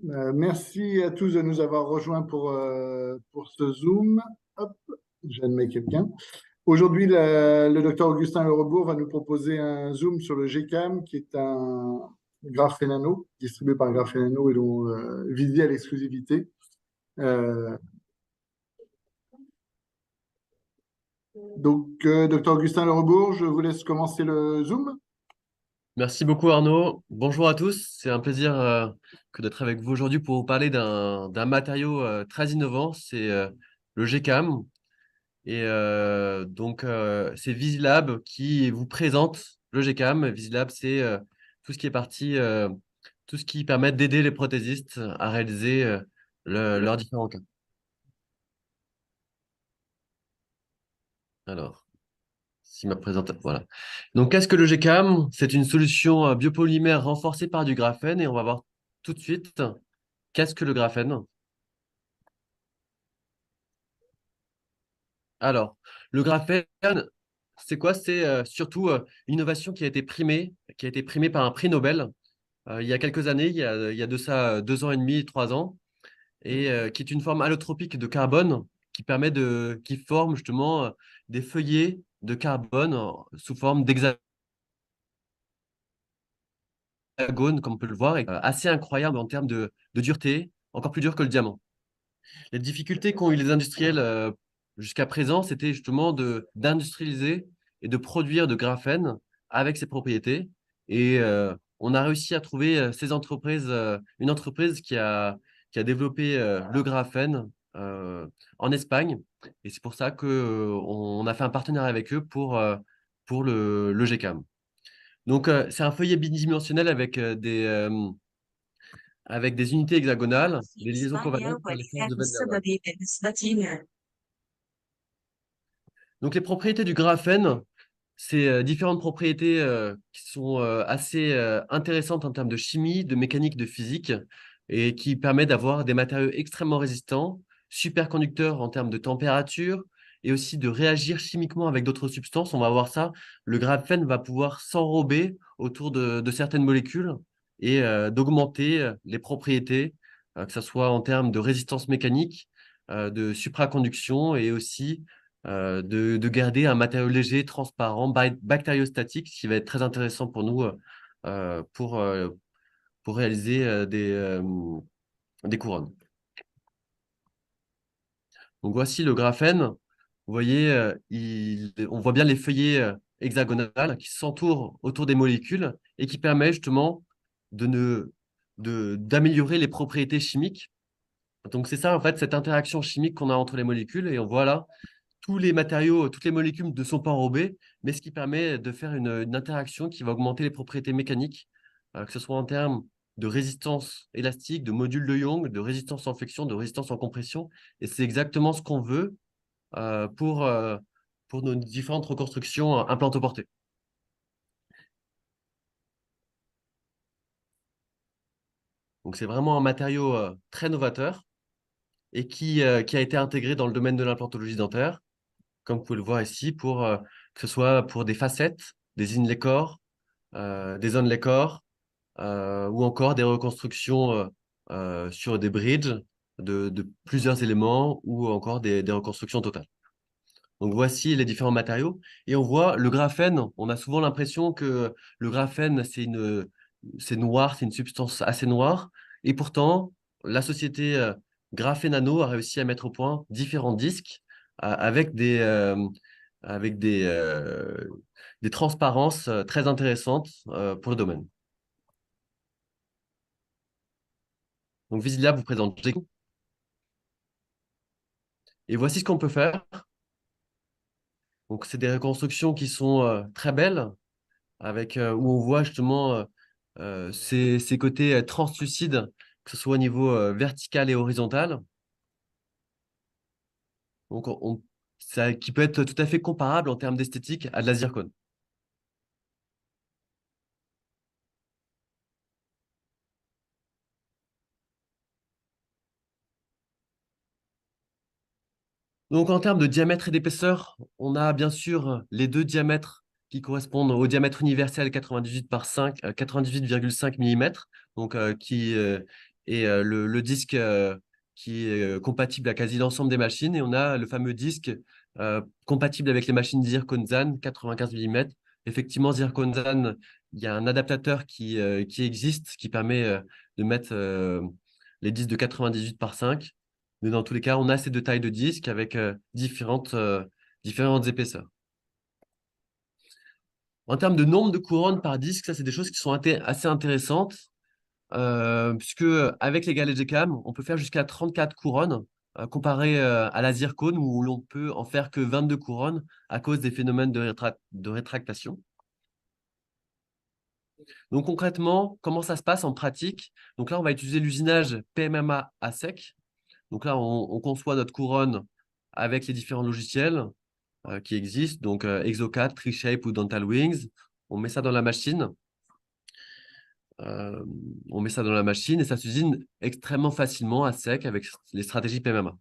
Merci à tous de nous avoir rejoints pour ce Zoom. Hop, j'admets quelqu'un. Aujourd'hui, le docteur Augustin Lerebourg va nous proposer un Zoom sur le GCAM, qui est un graphène nano, distribué par Graphene Nano et dont visé à l'exclusivité. Euh, docteur Augustin Lerebourg, je vous laisse commencer le Zoom. Merci beaucoup Arnaud. Bonjour à tous. C'est un plaisir que d'être avec vous aujourd'hui pour vous parler d'un matériau très innovant. C'est le GCAM. Et c'est Visilab qui vous présente le GCAM. Visilab, c'est tout ce qui est tout ce qui permet d'aider les prothésistes à réaliser leurs différents cas. Alors, si ma présentation, voilà. Donc, qu'est-ce que le GCAM? C'est une solution biopolymère renforcée par du graphène et on va voir tout de suite. Qu'est-ce que le graphène? Alors, le graphène, c'est quoi? C'est surtout une innovation qui a été primée par un prix Nobel il y a quelques années, il y a de ça 2 ans et demi, 3 ans, et qui est une forme allotropique de carbone qui forme justement des feuillets de carbone sous forme d'hexagone, comme on peut le voir, et assez incroyable en termes de dureté, encore plus dur que le diamant. Les difficultés qu'ont eu les industriels jusqu'à présent, c'était justement d'industrialiser et de produire de graphène avec ses propriétés. Et on a réussi à trouver une entreprise qui a développé le graphène en Espagne. Et c'est pour ça on a fait un partenariat avec eux pour le GCAM. Donc, c'est un feuillet bidimensionnel avec des unités hexagonales, des liaisons covariantes par les forces de Van der Waals. Donc, les propriétés du graphène, c'est différentes propriétés qui sont assez intéressantes en termes de chimie, de mécanique, de physique, et qui permettent d'avoir des matériaux extrêmement résistants, superconducteurs en termes de température, et aussi de réagir chimiquement avec d'autres substances. On va voir ça. Le graphène va pouvoir s'enrober autour de certaines molécules et d'augmenter les propriétés, que ce soit en termes de résistance mécanique, de supraconduction et aussi de garder un matériau léger, transparent, bactériostatique, ce qui va être très intéressant pour nous euh, pour, euh, pour réaliser des couronnes. Donc voici le graphène. Vous voyez, on voit bien les feuillets hexagonales qui s'entourent autour des molécules et qui permettent justement de ne, d'améliorer les propriétés chimiques. Donc c'est ça en fait, cette interaction chimique qu'on a entre les molécules et on voit là tous les matériaux, toutes les molécules ne sont pas enrobées, mais ce qui permet de faire une interaction qui va augmenter les propriétés mécaniques, que ce soit en termes de résistance élastique, de module de Young, de résistance en flexion, de résistance en compression. Et c'est exactement ce qu'on veut euh, pour, euh, pour nos différentes reconstructions implantoportées. Donc c'est vraiment un matériau très novateur et qui a été intégré dans le domaine de l'implantologie dentaire, comme vous pouvez le voir ici, que ce soit pour des facettes, des inlay corps, des onlay corps, ou encore des reconstructions sur des bridges de plusieurs éléments ou encore des reconstructions totales. Donc voici les différents matériaux et on voit le graphène. On a souvent l'impression que le graphène, c'est noir, c'est une substance assez noire. Et pourtant, la société Graphene Nano a réussi à mettre au point différents disques avec avec des transparences très intéressantes pour le domaine. Donc Visilab vous présente Jekyll. Et voici ce qu'on peut faire. Donc c'est des reconstructions qui sont très belles, où on voit justement ces côtés translucides, que ce soit au niveau vertical et horizontal. Donc qui peut être tout à fait comparable en termes d'esthétique à de la zircone. Donc en termes de diamètre et d'épaisseur, on a bien sûr les deux diamètres qui correspondent au diamètre universel 98 par 5, 98,5 mm, donc qui et le disque qui est compatible à quasi l'ensemble des machines. Et on a le fameux disque compatible avec les machines Zirconzan 95 mm. Effectivement, Zirconzan, il y a un adaptateur qui existe, qui permet de mettre les disques de 98 par 5. Mais dans tous les cas, on a ces deux tailles de disques avec différentes épaisseurs. En termes de nombre de couronnes par disque, ça, c'est des choses qui sont assez intéressantes, puisque avec les galets Gcam, on peut faire jusqu'à 34 couronnes, comparé à la zircone, où l'on peut en faire que 22 couronnes à cause des phénomènes de rétractation. Donc concrètement, comment ça se passe en pratique? Donc là, on va utiliser l'usinage PMMA à sec. Donc là, on conçoit notre couronne avec les différents logiciels qui existent, donc Exocad, TreeShape ou Dental Wings. On met ça dans la machine. On met ça dans la machine et ça s'usine extrêmement facilement à sec avec les stratégies PMMA.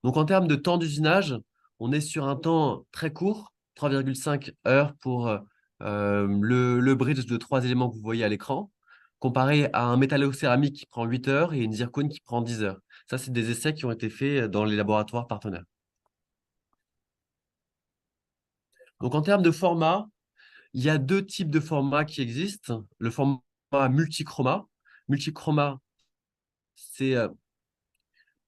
Donc en termes de temps d'usinage, on est sur un temps très court, 3,5 heures pour le bridge de 3 éléments que vous voyez à l'écran, comparé à un métallo-céramique qui prend 8 heures et une zircone qui prend 10 heures. Ça, c'est des essais qui ont été faits dans les laboratoires partenaires. Donc en termes de format, il y a deux types de formats qui existent. Le format multichroma. Multichroma, c'est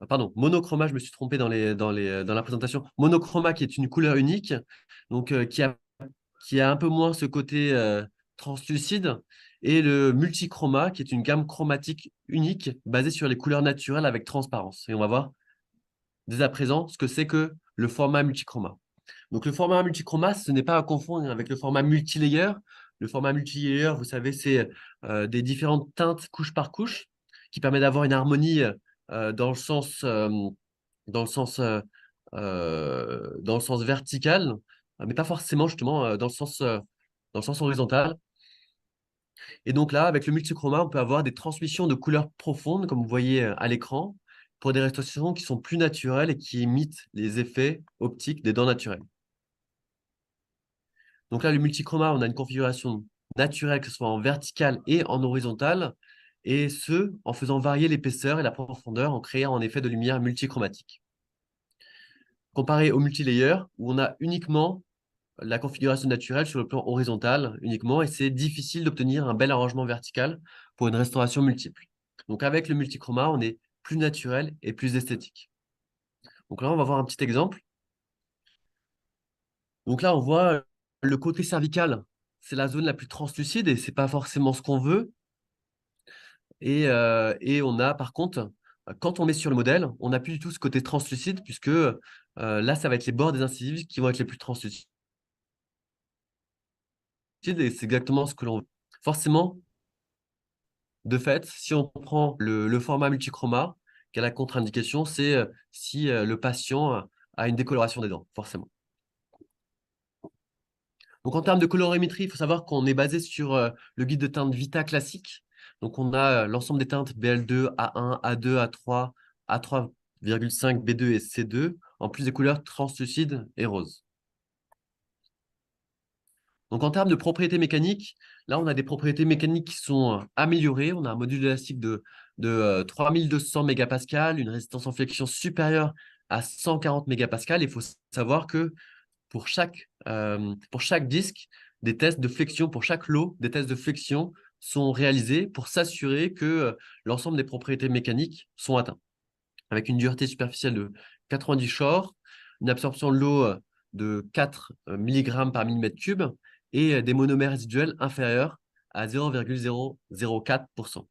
pardon, monochroma, je me suis trompé dans la présentation. Monochroma qui est une couleur unique, donc qui a un peu moins ce côté translucide, et le multichroma qui est une gamme chromatique unique basée sur les couleurs naturelles avec transparence. Et on va voir dès à présent ce que c'est que le format multichroma. Donc le format multichroma, ce n'est pas à confondre avec le format multilayer. Le format multilayer, vous savez, c'est des différentes teintes couche par couche qui permet d'avoir une harmonie dans le sens, dans le sens, dans le sens vertical, mais pas forcément justement dans le sens horizontal. Et donc là, avec le multichroma, on peut avoir des transmissions de couleurs profondes, comme vous voyez à l'écran, pour des restaurations qui sont plus naturelles et qui imitent les effets optiques des dents naturelles. Donc là, le multichroma, on a une configuration naturelle, que ce soit en vertical et en horizontal, et ce, en faisant varier l'épaisseur et la profondeur, en créant un effet de lumière multichromatique. Comparé au multilayer, où on a uniquement la configuration naturelle sur le plan horizontal uniquement, et c'est difficile d'obtenir un bel arrangement vertical pour une restauration multiple. Donc avec le multichroma, on est plus naturel et plus esthétique. Donc là, on va voir un petit exemple. Donc là, on voit le côté cervical, c'est la zone la plus translucide et c'est pas forcément ce qu'on veut. Et on a par contre, quand on met sur le modèle, on n'a plus du tout ce côté translucide puisque là, ça va être les bords des incisives qui vont être les plus translucides. Et c'est exactement ce que l'on veut. Forcément, de fait, si on prend le format multichroma, quelle est la contre-indication, c'est si le patient a une décoloration des dents, forcément. Donc, en termes de colorimétrie, il faut savoir qu'on est basé sur le guide de teinte Vita classique. Donc, on a l'ensemble des teintes BL2, A1, A2, A3, A3,5, B2 et C2, en plus des couleurs translucides et roses. Donc, en termes de propriétés mécaniques, là, on a des propriétés mécaniques qui sont améliorées. On a un module élastique de 3200 mégapascales, une résistance en flexion supérieure à 140 mégapascales. Il faut savoir que pour chaque disque, des tests de flexion, pour chaque lot, des tests de flexion sont réalisés pour s'assurer que l'ensemble des propriétés mécaniques sont atteintes. Avec une dureté superficielle de 90 short, une absorption de l'eau de 4 mg par millimètre cube et des monomères résiduels inférieurs à 0,004%.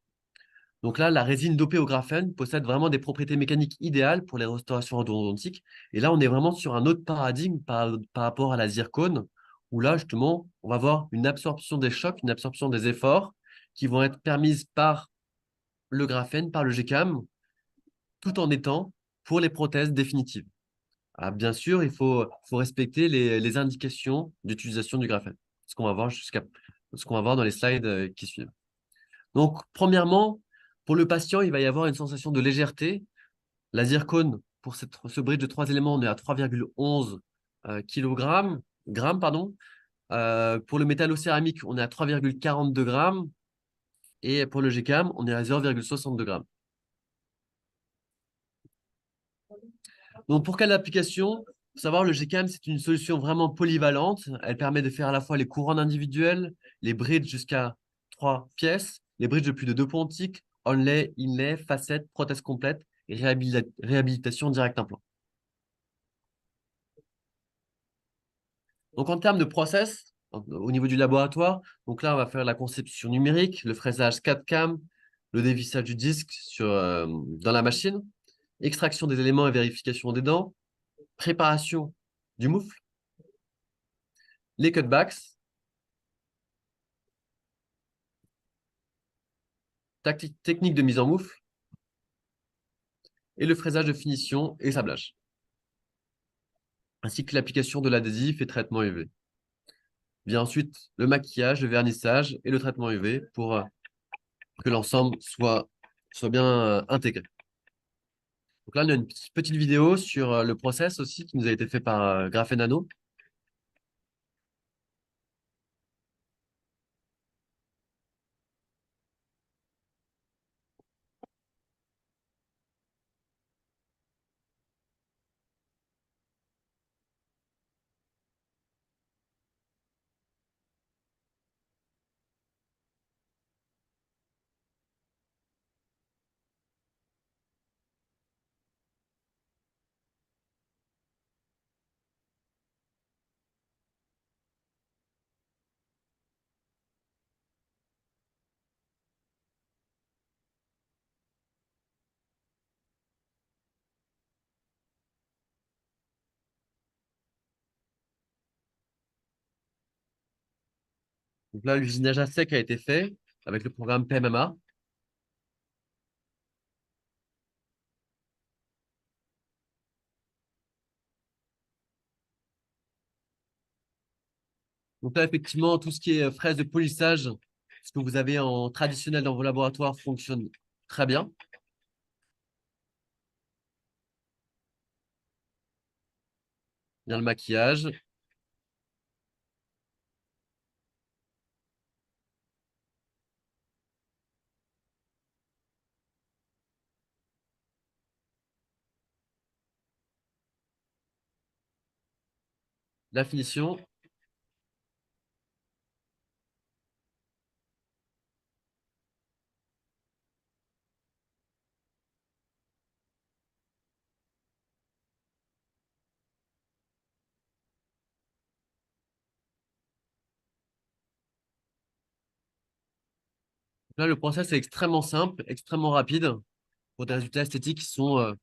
Donc là, la résine dopée au graphène possède vraiment des propriétés mécaniques idéales pour les restaurations endodontiques. Et là, on est vraiment sur un autre paradigme par rapport à la zircone, où là, justement, on va avoir une absorption des chocs, une absorption des efforts qui vont être permises par le graphène, par le Gcam, tout en étant pour les prothèses définitives. Ah, bien sûr, il faut respecter les indications d'utilisation du graphène, ce qu'on va voir dans les slides qui suivent. Donc, premièrement, pour le patient, il va y avoir une sensation de légèreté. La zircone, pour ce bridge de 3 éléments, on est à 3,11 grammes, pardon. Pour le métallo-céramique, on est à 3,42 grammes. Et pour le GCAM, on est à 0,62 grammes. Donc, pour quelle application? Faut savoir, le GCAM, c'est une solution vraiment polyvalente. Elle permet de faire à la fois les couronnes individuelles, les bridges jusqu'à 3 pièces, les bridges de plus de 2 pontiques, onlay, inlay, facettes, prothèse complète et réhabilitation direct implant. Donc, en termes de process, au niveau du laboratoire, donc là, on va faire la conception numérique, le fraisage 4CAM, le dévissage du disque dans la machine, extraction des éléments et vérification des dents, préparation du moufle, les cutbacks, technique de mise en moufle et le fraisage de finition et sablage, ainsi que l'application de l'adhésif et traitement UV. Vient ensuite le maquillage, le vernissage et le traitement UV pour que l'ensemble soit bien intégré. Donc là, on a une petite vidéo sur le process aussi qui nous a été fait par Graphene Nano. Donc là, l'usinage à sec a été fait avec le programme PMMA. Donc là, effectivement, tout ce qui est fraise de polissage, ce que vous avez en traditionnel dans vos laboratoires fonctionne très bien. Bien le maquillage. La finition. Là, le process est extrêmement simple, extrêmement rapide pour des résultats esthétiques qui sont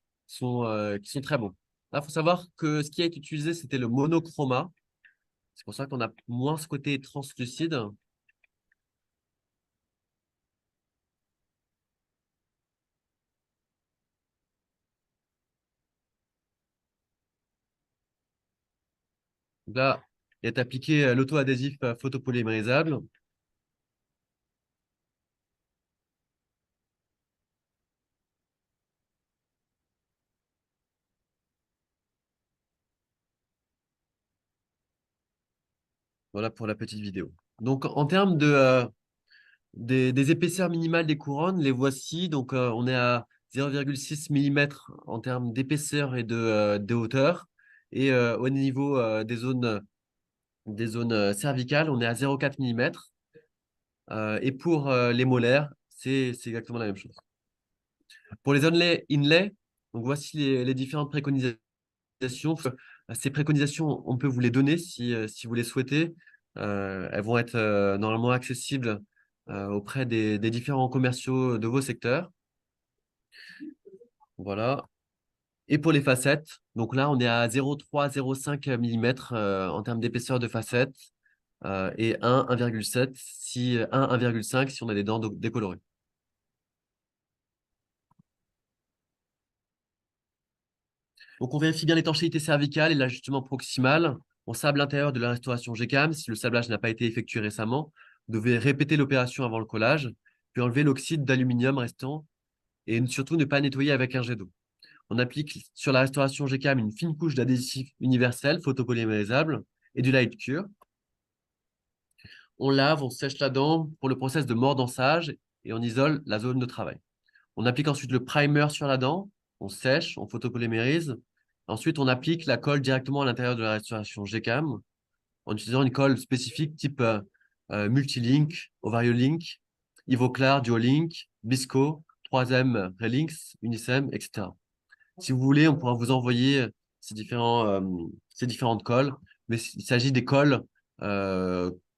très bons. Là, il faut savoir que ce qui a été utilisé, c'était le monochroma. C'est pour ça qu'on a moins ce côté translucide. Donc là, il est appliqué l'auto-adhésif photopolymérisable. Voilà pour la petite vidéo. Donc, en termes des épaisseurs minimales des couronnes, les voici. Donc, on est à 0,6 mm en termes d'épaisseur et de hauteur. Et au niveau des zones cervicales, on est à 0,4 mm. Et pour les molaires, c'est exactement la même chose. Pour les onlay inlay, donc voici les différentes préconisations. Ces préconisations, on peut vous les donner si vous les souhaitez. Elles vont être normalement accessibles auprès des différents commerciaux de vos secteurs. Voilà. Et pour les facettes, donc là, on est à 0,3-0,5 mm en termes d'épaisseur de facettes et 1,7 si 1,5 si on a des dents décolorées. Donc, on vérifie bien l'étanchéité cervicale et l'ajustement proximal. On sable l'intérieur de la restauration GCAM. Si le sablage n'a pas été effectué récemment, vous devez répéter l'opération avant le collage, puis enlever l'oxyde d'aluminium restant et surtout ne pas nettoyer avec un jet d'eau. On applique sur la restauration GCAM une fine couche d'adhésif universel photopolymérisable et du light cure. On lave, on sèche la dent pour le process de mordançage et on isole la zone de travail. On applique ensuite le primer sur la dent, on sèche, on photopolymérise. Ensuite, on applique la colle directement à l'intérieur de la restauration GCAM en utilisant une colle spécifique type Multilink, Ovariolink, Ivoclar, Duolink, Bisco, 3M Relinx, Unicem, etc. Si vous voulez, on pourra vous envoyer ces différentes colles, mais il s'agit des colles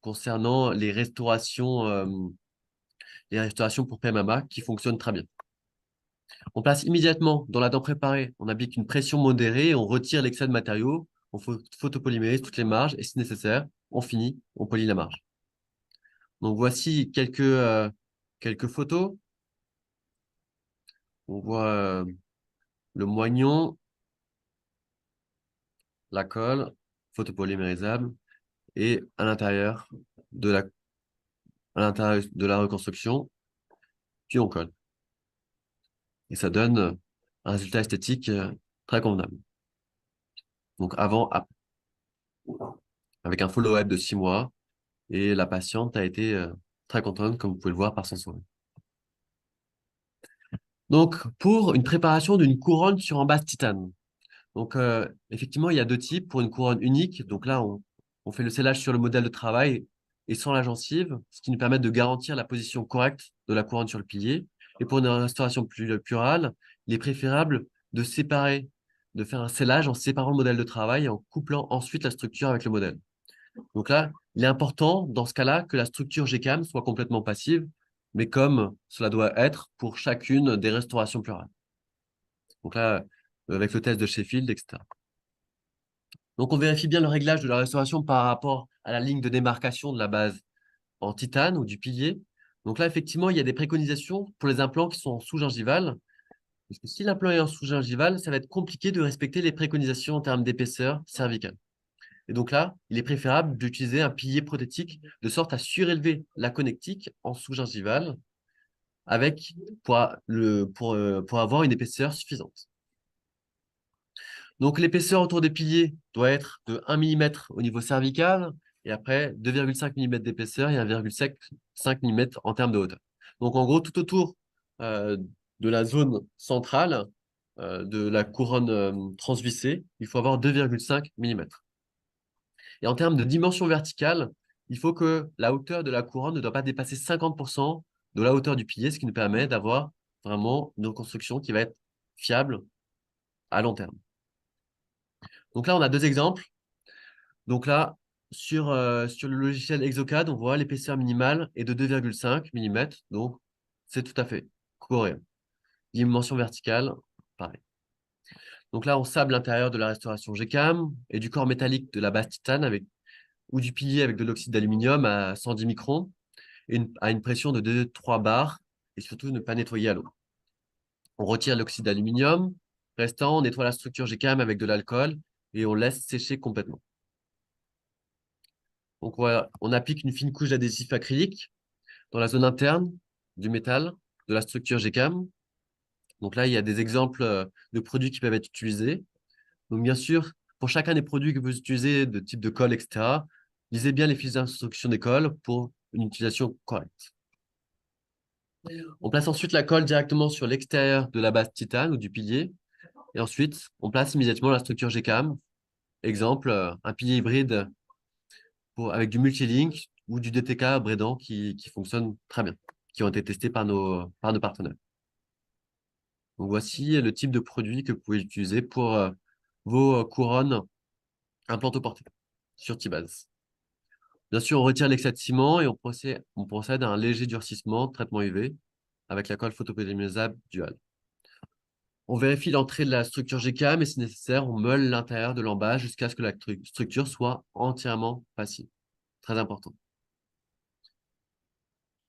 concernant les restaurations pour PMMA qui fonctionnent très bien. On place immédiatement dans la dent préparée, on applique une pression modérée, on retire l'excès de matériaux, on photopolymérise toutes les marges et si nécessaire, on finit, on polit la marge. Donc voici quelques photos. On voit le moignon, la colle, photopolymérisable et à l'intérieur de la reconstruction, puis on colle. Et ça donne un résultat esthétique très convenable. Donc avant, après, avec un follow-up de 6 mois, et la patiente a été très contente, comme vous pouvez le voir par son sourire. Donc, pour une préparation d'une couronne sur embase titane. Donc, effectivement, il y a deux types. Pour une couronne unique, donc là, on fait le scellage sur le modèle de travail et sans la gencive, ce qui nous permet de garantir la position correcte de la couronne sur le pilier. Et pour une restauration plus plurale, il est préférable de séparer, de faire un scellage en séparant le modèle de travail et en couplant ensuite la structure avec le modèle. Donc là, il est important, dans ce cas-là, que la structure GCAM soit complètement passive, mais comme cela doit être pour chacune des restaurations plurales. Donc là, avec le test de Sheffield, etc. Donc on vérifie bien le réglage de la restauration par rapport à la ligne de démarcation de la base en titane ou du pilier. Donc là, effectivement, il y a des préconisations pour les implants qui sont en sous-gingival. Parce que si l'implant est en sous-gingival, ça va être compliqué de respecter les préconisations en termes d'épaisseur cervicale. Et donc là, il est préférable d'utiliser un pilier prothétique de sorte à surélever la connectique en sous-gingival pour avoir une épaisseur suffisante. Donc l'épaisseur autour des piliers doit être de 1 mm au niveau cervical et après 2,5 mm d'épaisseur et 1,5 mm en termes de hauteur. Donc en gros, tout autour de la zone centrale de la couronne transvissée, il faut avoir 2,5 mm. Et en termes de dimension verticale, il faut que la hauteur de la couronne ne doit pas dépasser 50% de la hauteur du pilier, ce qui nous permet d'avoir vraiment une reconstruction qui va être fiable à long terme. Donc là, on a deux exemples. Donc là, sur le logiciel Exocad, on voit l'épaisseur minimale est de 2,5 mm. Donc, c'est tout à fait cohérent. Dimension verticale, pareil. Donc là, on sable l'intérieur de la restauration GCAM et du corps métallique de la base titane ou du pilier avec de l'oxyde d'aluminium à 110 microns et à une pression de 2-3 bars et surtout ne pas nettoyer à l'eau. On retire l'oxyde d'aluminium. Restant, on nettoie la structure GCAM avec de l'alcool et on laisse sécher complètement. Donc voilà, on applique une fine couche d'adhésif acrylique dans la zone interne du métal de la structure GCAM. Donc là, il y a des exemples de produits qui peuvent être utilisés. Donc bien sûr, pour chacun des produits que vous utilisez, de type de colle, etc., lisez bien les fiches d'instruction des colles pour une utilisation correcte. On place ensuite la colle directement sur l'extérieur de la base titane ou du pilier. Et ensuite, on place immédiatement la structure GCAM. Exemple, un pilier hybride avec du multilink ou du DTK Brédan qui fonctionne très bien, qui ont été testés par nos partenaires. Donc voici le type de produit que vous pouvez utiliser pour vos couronnes implantoportées sur T-base. Bien sûr, on retire l'excès de ciment et on procède à un léger durcissement, traitement UV, avec la colle photopolymérisable dual. On vérifie l'entrée de la structure GCAM et si nécessaire, on meule l'intérieur de l'emballage jusqu'à ce que la structure soit entièrement passive. Très important.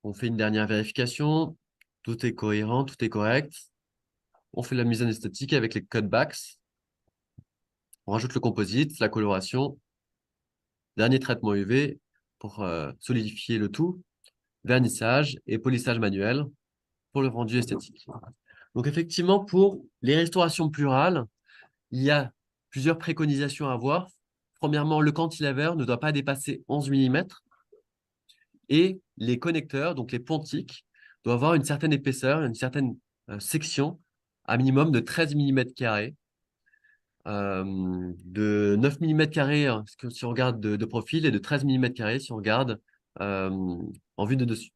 On fait une dernière vérification. Tout est cohérent, tout est correct. On fait la mise en esthétique avec les cutbacks. On rajoute le composite, la coloration. Dernier traitement UV pour solidifier le tout. Vernissage et polissage manuel pour le rendu esthétique. Donc effectivement, pour les restaurations plurales, il y a plusieurs préconisations à avoir. Premièrement, le cantilever ne doit pas dépasser 11 mm et les connecteurs, donc les pontiques, doit avoir une certaine épaisseur, une certaine section, à minimum de 13 mm², de 9 mm² si on regarde de profil et de 13 mm² si on regarde en vue de dessus.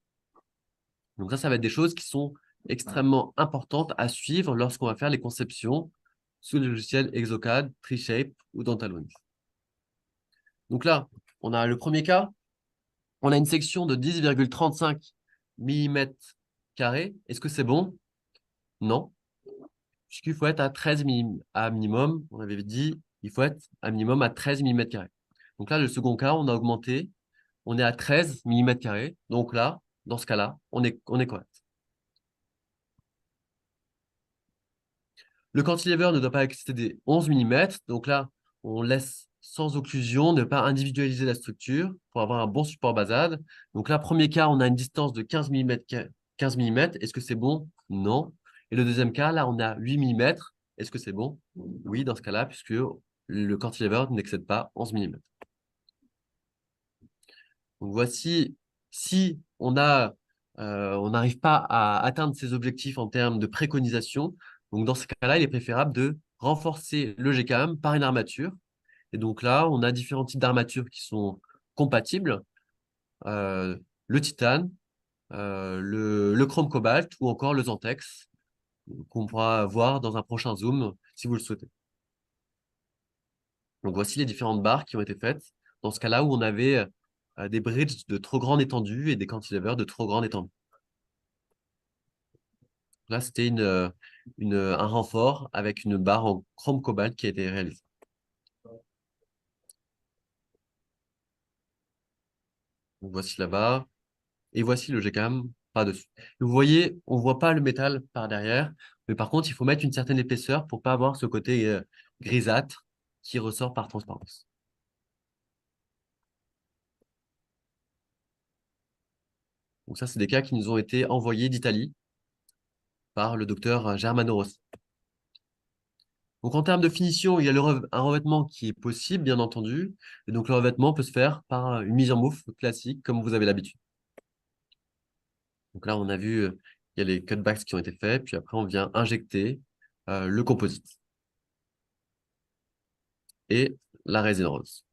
Donc ça va être des choses qui sont extrêmement importantes à suivre lorsqu'on va faire les conceptions sous le logiciel Exocad, Treeshape ou Dentalwings. Donc là, on a le premier cas, on a une section de 10,35 mm². Est-ce que c'est bon? Non, puisqu'il faut être à 13 à minimum, on avait dit, il faut être à minimum à 13 mm². Donc là, le second cas, on a augmenté, on est à 13 mm². Donc là, dans ce cas-là, on est correct. Le cantilever ne doit pas excéder 11 mm. Donc là, on laisse sans occlusion, ne pas individualiser la structure pour avoir un bon support basade. Donc là, premier cas, on a une distance de 15 mm. Est-ce que c'est bon? Non. Et le deuxième cas, là, on a 8 mm. Est-ce que c'est bon? Oui, dans ce cas-là, puisque le cantilever n'excède pas 11 mm. Donc voici, si on n'arrive pas à atteindre ces objectifs en termes de préconisation, donc dans ce cas-là, il est préférable de renforcer le GCAM par une armature. Et donc là, on a différents types d'armatures qui sont compatibles, le titane, le chrome cobalt ou encore le Zantex, qu'on pourra voir dans un prochain zoom si vous le souhaitez. Donc voici les différentes barres qui ont été faites dans ce cas-là où on avait des bridges de trop grande étendue et des cantilevers de trop grande étendue. Là, c'était un renfort avec une barre en chrome cobalt qui a été réalisée. Donc, voici là-bas. Et voici le GCAM par dessus. Vous voyez, on ne voit pas le métal par derrière, mais par contre, il faut mettre une certaine épaisseur pour ne pas avoir ce côté grisâtre qui ressort par transparence. Donc ça, c'est des cas qui nous ont été envoyés d'Italie par le docteur Germano Rossi. Donc en termes de finition, il y a un revêtement qui est possible, bien entendu. Et donc le revêtement peut se faire par une mise en moufle classique, comme vous avez l'habitude. Donc là, on a vu, il y a les cutbacks qui ont été faits, puis après, on vient injecter le composite et la résine rose.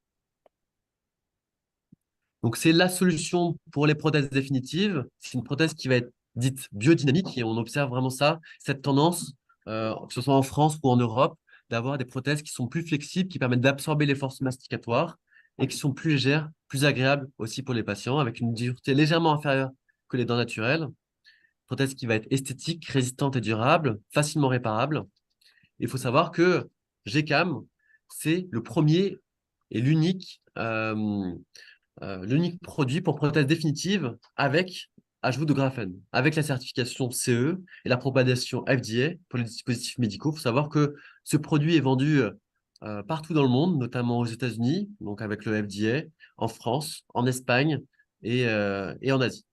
Donc, c'est la solution pour les prothèses définitives. C'est une prothèse qui va être dite biodynamique et on observe vraiment ça, cette tendance, que ce soit en France ou en Europe, d'avoir des prothèses qui sont plus flexibles, qui permettent d'absorber les forces masticatoires et qui sont plus légères, plus agréables aussi pour les patients, avec une dureté légèrement inférieure que les dents naturelles. Prothèse qui va être esthétique, résistante et durable, facilement réparable. Il faut savoir que GCAM, c'est le premier et l'unique produit pour prothèse définitive avec ajout de graphène, avec la certification CE et l'approbation FDA pour les dispositifs médicaux. Il faut savoir que ce produit est vendu partout dans le monde, notamment aux États-Unis, donc avec le FDA, en France, en Espagne et en Asie.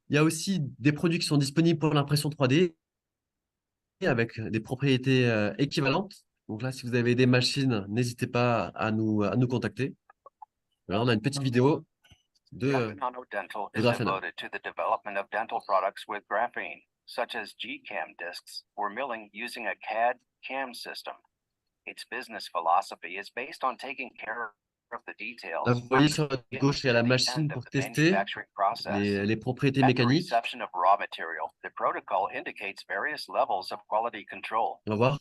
Il y a aussi des produits qui sont disponibles pour l'impression 3D avec des propriétés équivalentes. Donc là, si vous avez des machines, n'hésitez pas à nous contacter. Là, on a une petite vidéo de Dental is graphène. devoted to the development of dental products with graphene, such as GCAM discs for milling using a CAD CAM system. Its business philosophy is based on taking care of the details. Là, vous voyez sur votre gauche, il y a la machine pour tester les propriétés mécaniques. Reception of raw material, the protocol indicates various levels of quality control. On va voir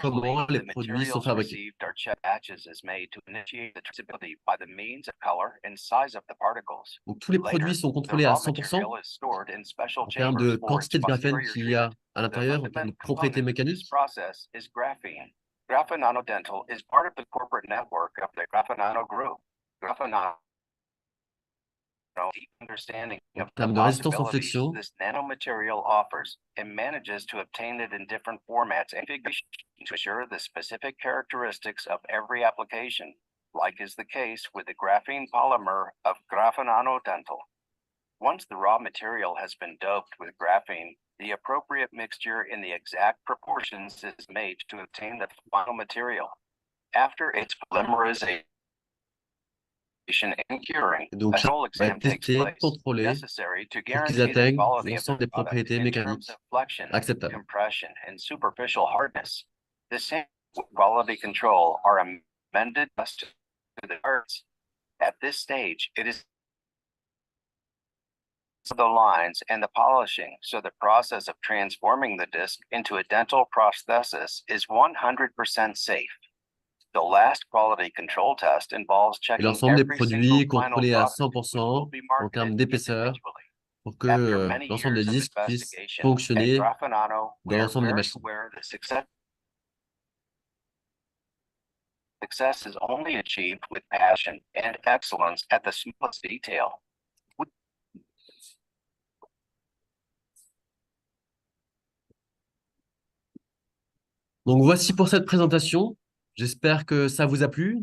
comment les produits sont fabriqués. Donc, tous les produits sont contrôlés à 100% en termes de quantité de graphène qu'il y a à l'intérieur, en termes de propriétés mécaniques. Graphanano Dental is part of the corporate network of the Graphanano Group. Graphanano deep understanding of the possibilities this nanomaterial offers and manages to obtain it in different formats and configurations to assure the specific characteristics of every application, like is the case with the graphene polymer of Graphanano Dental. Once the raw material has been doped with graphene, the appropriate mixture in the exact proportions is made to obtain the final material. After its polymerization, and curing. Et donc, A chaque whole va exam être takes testé, place, contrôlé necessary to pour qu'ils guarantee the atteignent quality of l'ensemble the des product propriétés in terms mécaniques of flexion, acceptables. compression, and superficial hardness. The same quality control are amended to the parts. At this stage, it is the lines and the polishing, so the process of transforming the disc into a dental prosthesis is 100% safe. The last quality control test involves Et checking l'ensemble des every single produits final contrôlés à product, which will 100% be en termes marketed d'épaisseur individually. pour que After many l'ensemble des years of disques puissent investigation at fonctionner Grafenano, we dans are l'ensemble des very machines. aware that success is only achieved with passion and excellence at the smallest detail. Donc voici pour cette présentation. J'espère que ça vous a plu.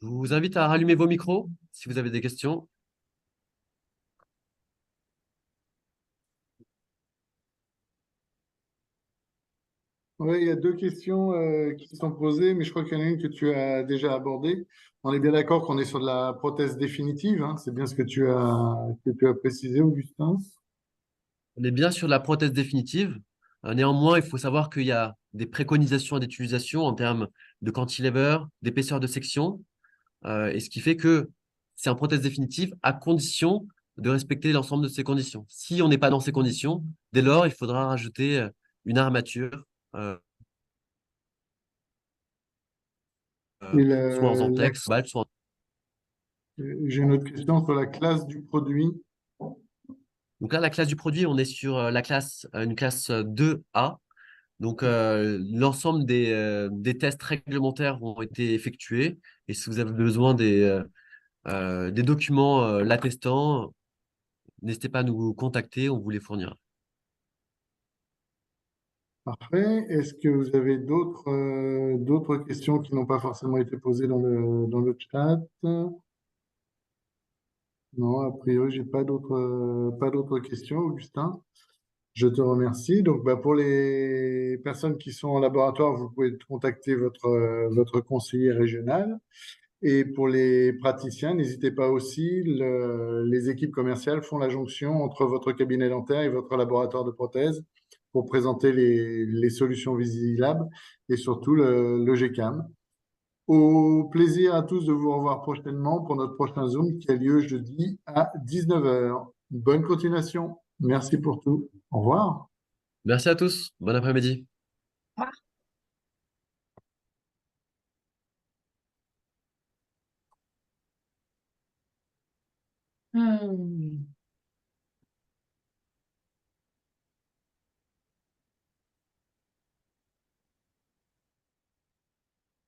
Je vous invite à rallumer vos micros si vous avez des questions. Oui, il y a deux questions qui sont posées, mais je crois qu'il y en a une que tu as déjà abordée. On est bien d'accord qu'on est sur de la prothèse définitive, hein, c'est bien ce que tu as précisé, Augustin. On est bien sur la prothèse définitive. Néanmoins, il faut savoir qu'il y a des préconisations d'utilisation en termes de cantilever, d'épaisseur de section, et ce qui fait que c'est en prothèse définitive à condition de respecter l'ensemble de ces conditions. Si on n'est pas dans ces conditions, dès lors, il faudra rajouter une armature, Et soit en Zantex, soit en... j'ai une autre question sur la classe du produit. Donc là, la classe du produit, on est sur une classe 2A. Donc, l'ensemble des tests réglementaires ont été effectués. Et si vous avez besoin des documents l'attestant, n'hésitez pas à nous contacter, on vous les fournira. Parfait. Est-ce que vous avez d'autres questions qui n'ont pas forcément été posées dans le chat? Non, a priori, j'ai pas d'autres questions, Augustin. Je te remercie. Donc, bah, pour les personnes qui sont en laboratoire, vous pouvez contacter votre conseiller régional. Et pour les praticiens, n'hésitez pas aussi, les équipes commerciales font la jonction entre votre cabinet dentaire et votre laboratoire de prothèses pour présenter les solutions Visilab et surtout le GCAM. Au plaisir à tous de vous revoir prochainement pour notre prochain Zoom qui a lieu jeudi à 19 heures. Bonne continuation. Merci pour tout. Au revoir. Merci à tous. Bon après-midi. Hmm.